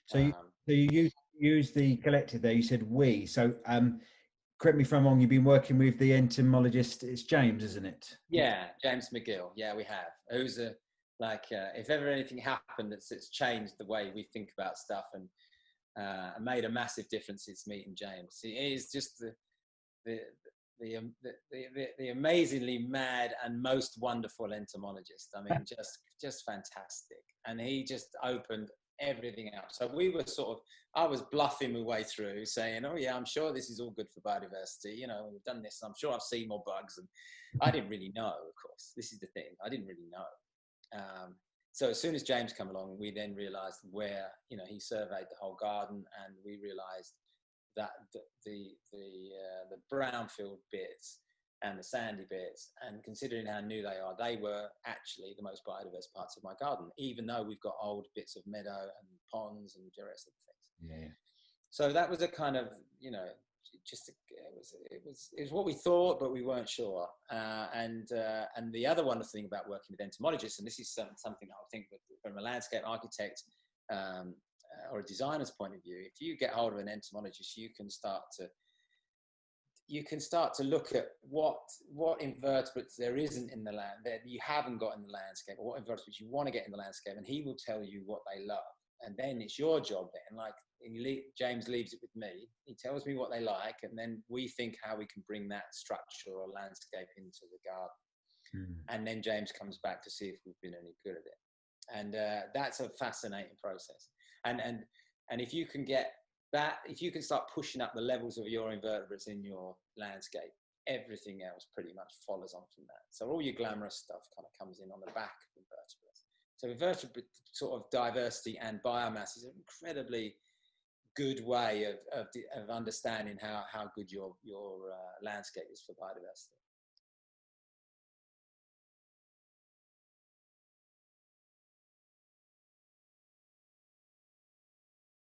So you use the collective there. You said we. So correct me if I'm wrong. You've been working with the entomologist. It's James, isn't it? Yeah, James McGill. Yeah, we have. Who's if ever anything happened that's changed the way we think about stuff and made a massive difference, it's meeting James. He is just the amazingly mad and most wonderful entomologist. I mean, just fantastic. And he just opened everything up. So we were I was bluffing my way through saying, oh yeah, I'm sure this is all good for biodiversity. You know, we've done this. I'm sure I've seen more bugs. And I didn't really know, of course. This is the thing. I didn't really know. So as soon as James came along, we then realized where, he surveyed the whole garden, and we realized that the brownfield bits and the sandy bits, and considering how new they were actually the most biodiverse parts of my garden, even though we've got old bits of meadow and ponds and the rest of the things. Yeah. So that was a kind of, it was what we thought, but we weren't sure. And the other wonderful thing about working with entomologists, and this is something I think from a landscape architect or a designer's point of view, if you get hold of an entomologist, you can start to look at what invertebrates there isn't in the land that you haven't got in the landscape, or what invertebrates you want to get in the landscape, and he will tell you what they love. And then it's your job then, James leaves it with me. He tells me what they like, and then we think how we can bring that structure or landscape into the garden. And then James comes back to see if we've been any good at it. And that's a fascinating process. And if you can get that, if you can start pushing up the levels of your invertebrates in your landscape, everything else pretty much follows on from that. So all your glamorous stuff kind of comes in on the back of invertebrates. So invertebrate sort of diversity and biomass is an incredibly good way of understanding how good your landscape is for biodiversity.